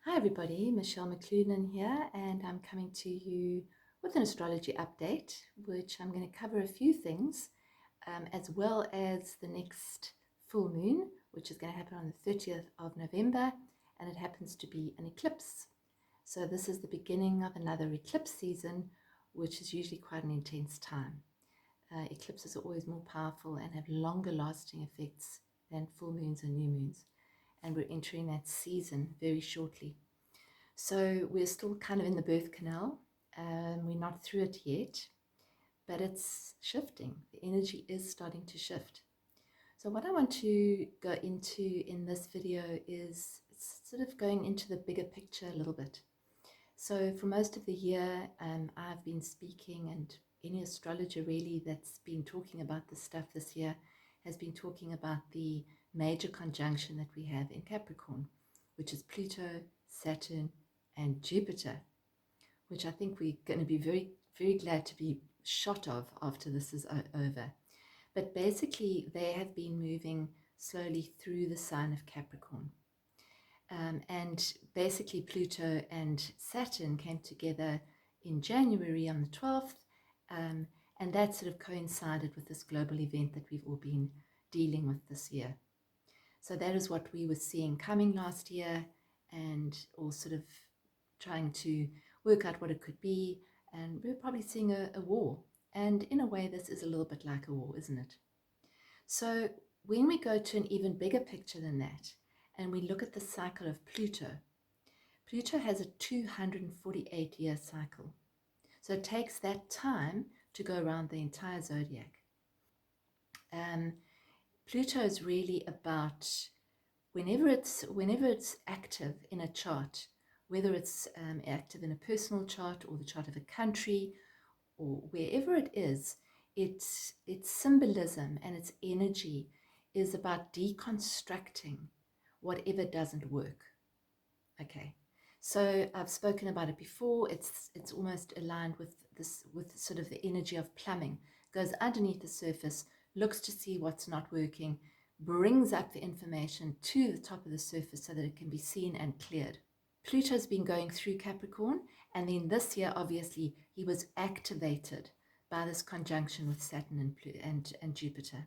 Hi everybody, Michelle McClunan here, and I'm coming to you with an astrology update, which I'm going to cover a few things, as well as the next full moon, which is going to happen on the 30th of November, and it happens to be an eclipse. So this is the beginning of another eclipse season, which is usually quite an intense time. Eclipses are always more powerful and have longer lasting effects than full moons and new moons. And we're entering that season very shortly. So we're still kind of in the birth canal. We're not through it yet, but it's shifting. The energy is starting to shift. So what I want to go into in this video is sort of going into the bigger picture a little bit. So for most of the year, I've been speaking, and any astrologer really that's been talking about this stuff this year has been talking about the major conjunction that we have in Capricorn, which is Pluto, Saturn, and Jupiter, which I think we're going to be very, very glad to be shot of after this is over. But basically, they have been moving slowly through the sign of Capricorn. And basically, Pluto and Saturn came together in January on the 12th, and that sort of coincided with this global event that we've all been dealing with this year. So that is what we were seeing coming last year, and all sort of trying to work out what it could be, and we're probably seeing a war. And in a way, this is a little bit like a war, isn't it? So when we go to an even bigger picture than that, and we look at the cycle of Pluto, Pluto has a 248-year cycle. So it takes that time to go around the entire zodiac. Pluto is really about whenever it's active in a chart, whether it's active in a personal chart or the chart of a country or wherever it is, its symbolism and its energy is about deconstructing whatever doesn't work. Okay, so I've spoken about it before. It's almost aligned with this, with sort of the energy of plumbing. Goes underneath the surface, looks to see what's not working, brings up the information to the top of the surface so that it can be seen and cleared. Pluto's been going through Capricorn, and then this year, obviously, he was activated by this conjunction with Saturn and Jupiter.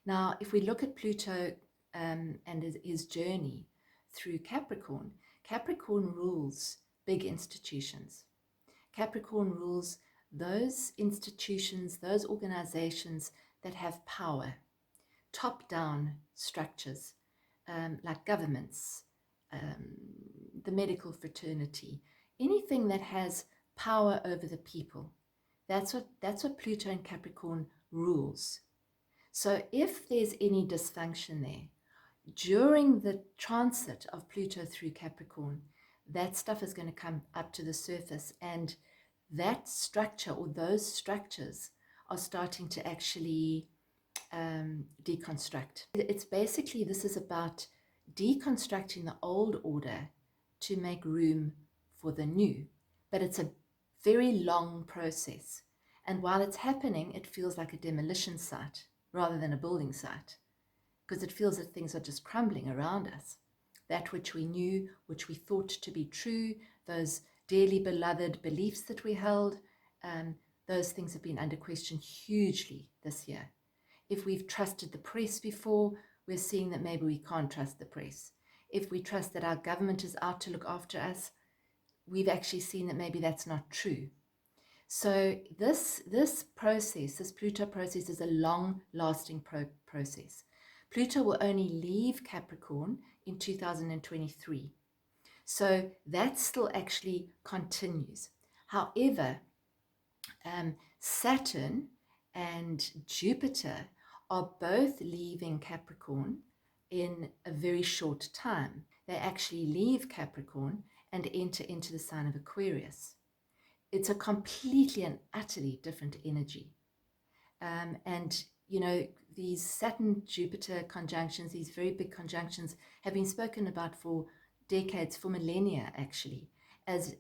Now, if we look at Pluto and his journey through Capricorn, Capricorn rules big institutions. Capricorn rules those institutions, those organizations that have power, top-down structures, like governments, the medical fraternity, anything that has power over the people. That's what Pluto and Capricorn rules. So if there's any dysfunction there, during the transit of Pluto through Capricorn, that stuff is going to come up to the surface, and that structure or those structures are starting to actually deconstruct. It's basically, this is about deconstructing the old order to make room for the new, but it's a very long process. And while it's happening, it feels like a demolition site rather than a building site, because it feels that things are just crumbling around us. That which we knew, which we thought to be true, those dearly beloved beliefs that we held, those things have been under question hugely this year. If we've trusted the press before, we're seeing that maybe we can't trust the press. If we trust that our government is out to look after us, we've actually seen that maybe that's not true. So this process, this Pluto process, is a long-lasting process. Pluto will only leave Capricorn in 2023. So that still actually continues. However, Saturn and Jupiter are both leaving Capricorn in a very short time. They actually leave Capricorn and enter into the sign of Aquarius. It's a completely and utterly different energy. And, you know, these Saturn-Jupiter conjunctions, these very big conjunctions, have been spoken about for decades, for millennia, actually, as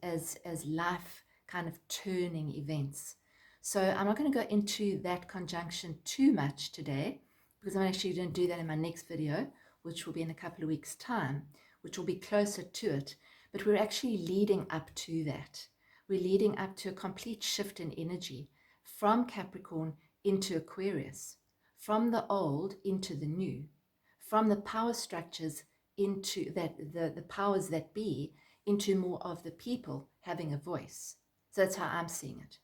life kind of turning events. So I'm not going to go into that conjunction too much today, because I'm actually going to do that in my next video, which will be in a couple of weeks' time, which will be closer to it. but we're actually leading up to that. We're leading up to a complete shift in energy from Capricorn into Aquarius, from the old into the new, from the power structures into the powers that be, into more of the people having a voice. So that's how I'm seeing it.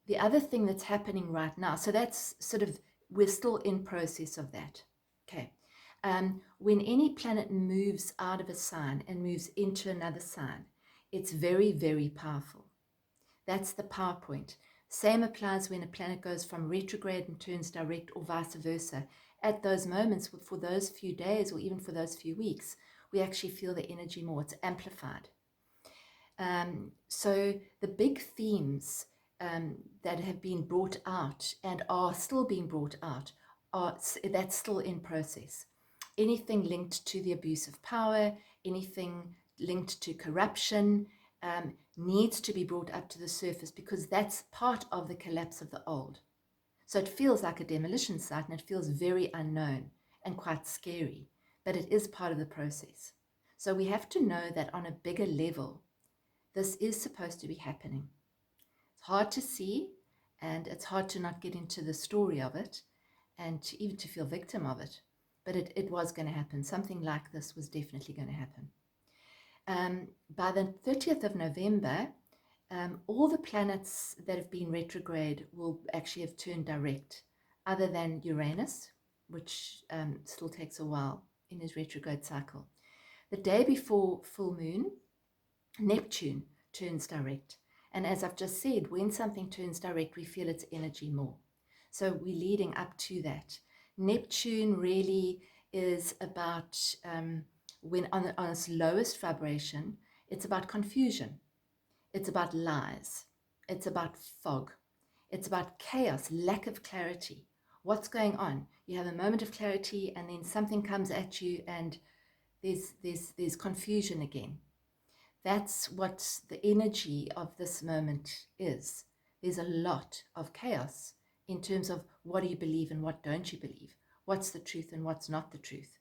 The other thing that's happening right now, so that's sort of, we're still in process of that. Okay. When any planet moves out of a sign and moves into another sign, it's very, very powerful. That's the power point. Same applies when a planet goes from retrograde and turns direct, or vice versa. At those moments, for those few days or even for those few weeks, we actually feel the energy more. It's amplified. So the big themes that have been brought out and are still being brought out, that's still in process. Anything linked to the abuse of power, anything linked to corruption, needs to be brought up to the surface, because that's part of the collapse of the old. So it feels like a demolition site, and it feels very unknown and quite scary, but it is part of the process. So we have to know that on a bigger level, this is supposed to be happening. It's hard to see, and it's hard to not get into the story of it and even to feel victim of it. But it was going to happen. Something like this was definitely going to happen. By the 30th of November, all the planets that have been retrograde will actually have turned direct, other than Uranus, which still takes a while in his retrograde cycle. The day before full moon, Neptune turns direct. And as I've just said, when something turns direct, we feel its energy more. So we're leading up to that. Neptune really is about, when on its lowest vibration, it's about confusion. It's about lies. It's about fog. It's about chaos, lack of clarity. What's going on? You have a moment of clarity, and then something comes at you, and there's confusion again. That's what the energy of this moment is. There's a lot of chaos in terms of what do you believe and what don't you believe? What's the truth and what's not the truth?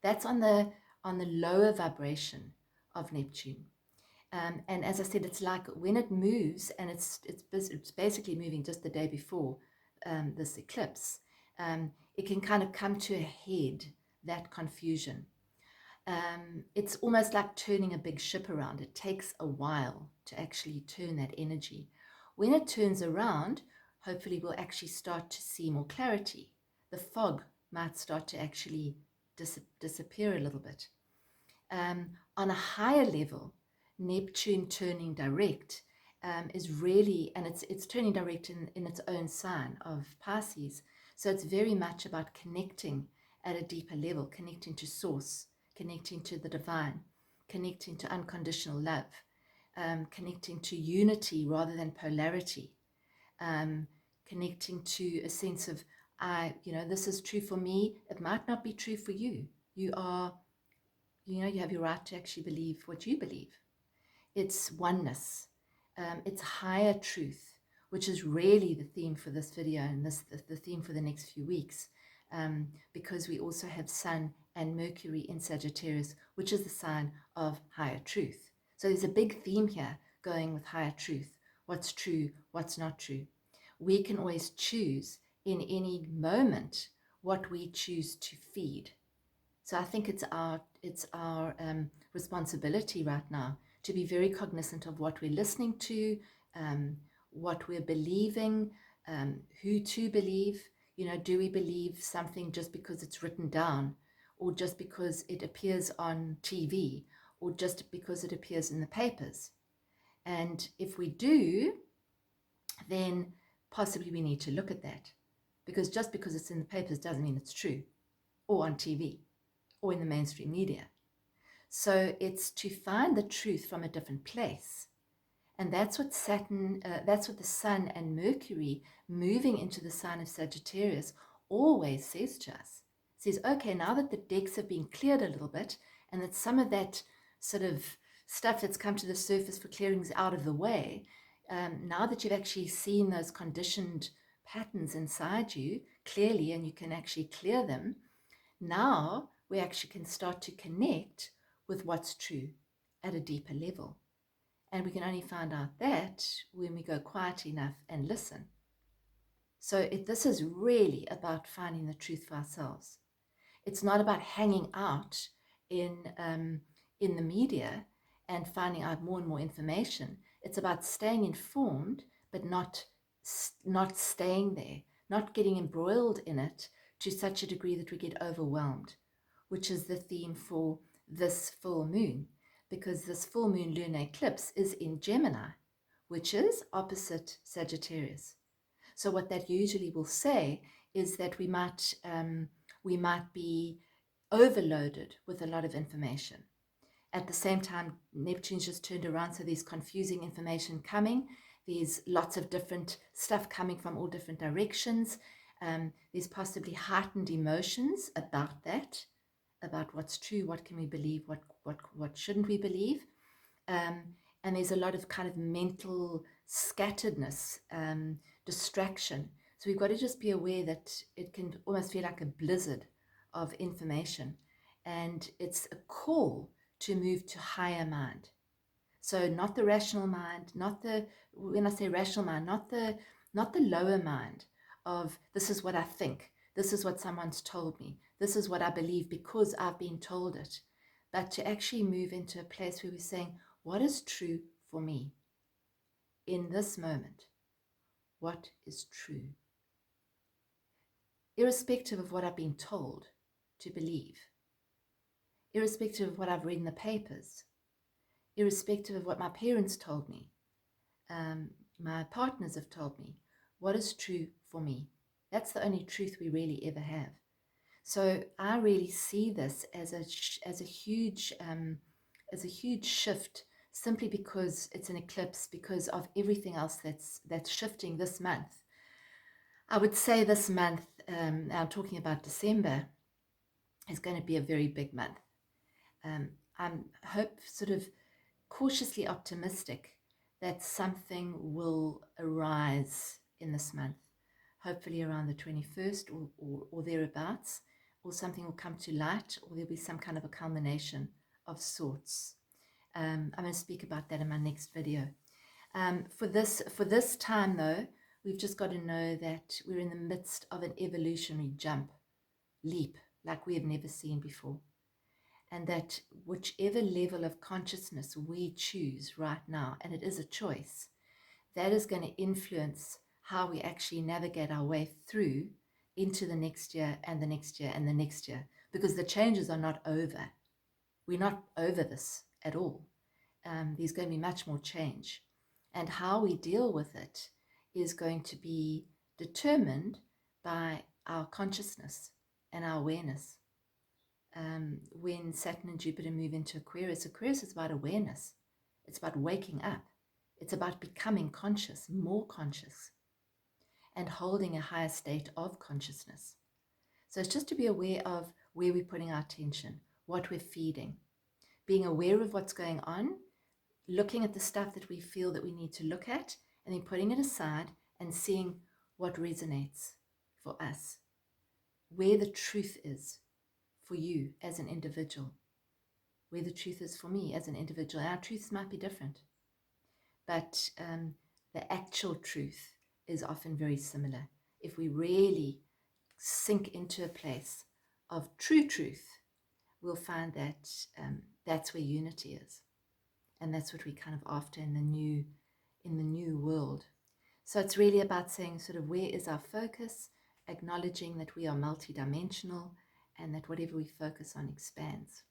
That's on the lower vibration of Neptune. And as I said, it's like when it moves, and it's basically moving just the day before this eclipse, it can kind of come to a head, that confusion. It's almost like turning a big ship around. It takes a while to actually turn that energy. When it turns around, hopefully we'll actually start to see more clarity. The fog might start to actually disappear a little bit. On a higher level, Neptune turning direct is really, and it's turning direct in its own sign of Pisces. So it's very much about connecting at a deeper level, connecting to source, connecting to the divine, connecting to unconditional love, connecting to unity rather than polarity, connecting to a sense of, this is true for me. It might not be true for you. You have your right to actually believe what you believe. It's oneness. It's higher truth, which is really the theme for this video and the theme for the next few weeks, because we also have Sun and Mercury in Sagittarius, which is the sign of higher truth. So there's a big theme here going with higher truth. What's true, what's not true. We can always choose in any moment what we choose to feed. So I think it's our responsibility right now to be very cognizant of what we're listening to, what we're believing, who to believe. Do we believe something just because it's written down, or just because it appears on TV, or just because it appears in the papers? And if we do, then possibly we need to look at that, because just because it's in the papers doesn't mean it's true, or on TV, or in the mainstream media. So it's to find the truth from a different place. And that's what that's what the Sun and Mercury moving into the sign of Sagittarius always says to us. It says, okay, now that the decks have been cleared a little bit, and that some of that sort of stuff that's come to the surface for clearing is out of the way, now that you've actually seen those conditioned patterns inside you clearly, and you can actually clear them, now we actually can start to connect with what's true at a deeper level. And we can only find out that when we go quiet enough and listen. So this is really about finding the truth for ourselves. It's not about hanging out in the media and finding out more and more information. It's about staying informed, but not staying there, not getting embroiled in it to such a degree that we get overwhelmed, which is the theme for this full moon, because this full moon lunar eclipse is in Gemini, which is opposite Sagittarius. So what that usually will say is that we might be overloaded with a lot of information. At the same time, Neptune's just turned around, so there's confusing information coming. There's lots of different stuff coming from all different directions. There's possibly heightened emotions about that, about what's true, what can we believe, what shouldn't we believe. And there's a lot of kind of mental scatteredness, distraction. So we've got to just be aware that it can almost feel like a blizzard of information. And it's a call to move to higher mind. So not the rational mind, when I say rational mind, not the lower mind of this is what I think, this is what someone's told me, this is what I believe because I've been told it. But to actually move into a place where we're saying, what is true for me in this moment? What is true? Irrespective of what I've been told to believe, irrespective of what I've read in the papers, irrespective of what my parents told me, my partners have told me, what is true for me? That's the only truth we really ever have. So I really see this as a huge shift, simply because it's an eclipse, because of everything else that's shifting this month. I would say this month, I'm talking about December, is going to be a very big month. I'm sort of cautiously optimistic that something will arise in this month, hopefully around the 21st or thereabouts, or something will come to light, or there'll be some kind of a culmination of sorts. I'm going to speak about that in my next video. For this time, though, we've just got to know that we're in the midst of an evolutionary leap, like we have never seen before. And that whichever level of consciousness we choose right now, and it is a choice, that is going to influence how we actually navigate our way through into the next year and the next year and the next year, because the changes are not over. We're not over this at all. There's going to be much more change. And how we deal with it is going to be determined by our consciousness and our awareness. When Saturn and Jupiter move into Aquarius, Aquarius is about awareness. It's about waking up. It's about becoming conscious, more conscious, and holding a higher state of consciousness. So it's just to be aware of where we're putting our attention, what we're feeding, being aware of what's going on, looking at the stuff that we feel that we need to look at, and then putting it aside and seeing what resonates for us, where the truth is for you as an individual, where the truth is for me as an individual. Our truths might be different, but the actual truth is often very similar. If we really sink into a place of true truth, we'll find that that's where unity is, and that's what we kind of after in the new world. So it's really about saying sort of where is our focus, acknowledging that we are multidimensional, and that whatever we focus on expands.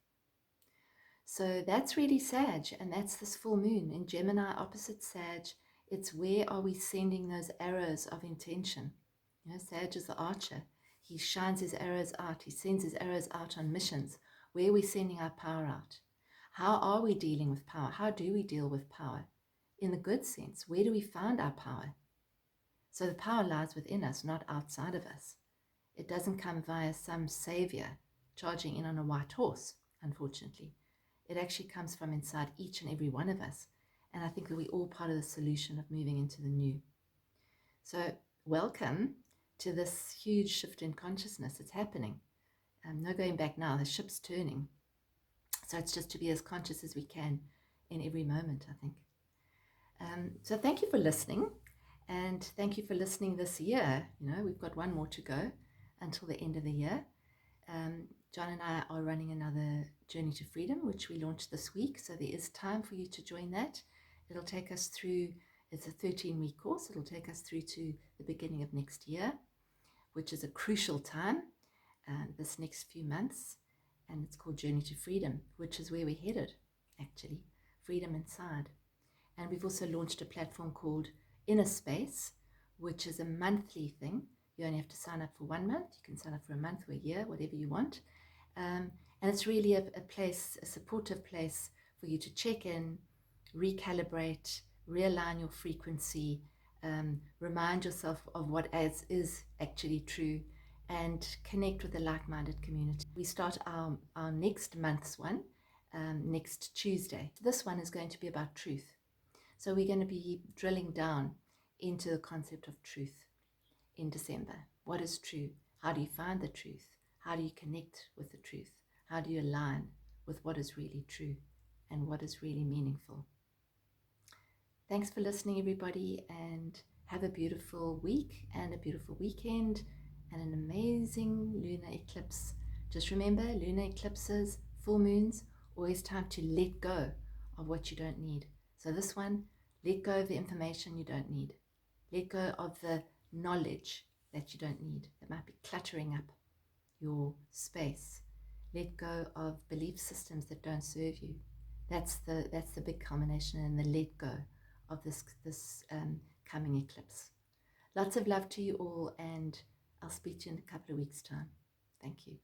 So that's really Sag, and that's this full moon in Gemini opposite Sag. It's where are we sending those arrows of intention? You know, Sag is the archer. He shines his arrows out. He sends his arrows out on missions. Where are we sending our power out? How are we dealing with power? How do we deal with power? In the good sense, where do we find our power? So the power lies within us, not outside of us. It doesn't come via some savior charging in on a white horse, unfortunately. It actually comes from inside each and every one of us. And I think that we're all part of the solution of moving into the new. So welcome to this huge shift in consciousness. It's happening. No going back now. The ship's turning. So it's just to be as conscious as we can in every moment, I think. So thank you for listening, and thank you for listening this year. You know, we've got one more to go until the end of the year. John and I are running another Journey to Freedom, which we launched this week. So there is time for you to join that. It'll take us through, it's a 13-week course. It'll take us through to the beginning of next year, which is a crucial time, this next few months. And it's called Journey to Freedom, which is where we're headed, actually. Freedom inside. And we've also launched a platform called Innerspace, which is a monthly thing. You only have to sign up for 1 month. You can sign up for a month or a year, whatever you want. And it's really a place, a supportive place for you to check in, recalibrate, realign your frequency, remind yourself of what is actually true, and connect with a like-minded community. We start our next month's one next Tuesday. This one is going to be about truth. So we're going to be drilling down into the concept of truth in December. What is true? How do you find the truth? How do you connect with the truth? How do you align with what is really true and what is really meaningful? Thanks for listening, everybody, and have a beautiful week and a beautiful weekend and an amazing lunar eclipse. Just remember, lunar eclipses, full moons, always time to let go of what you don't need. So this one, let go of the information you don't need. Let go of the knowledge that you don't need, that might be cluttering up your space. Let go of belief systems that don't serve you. That's the big culmination in the let go of this coming eclipse. Lots of love to you all, and I'll speak to you in a couple of weeks' time. Thank you.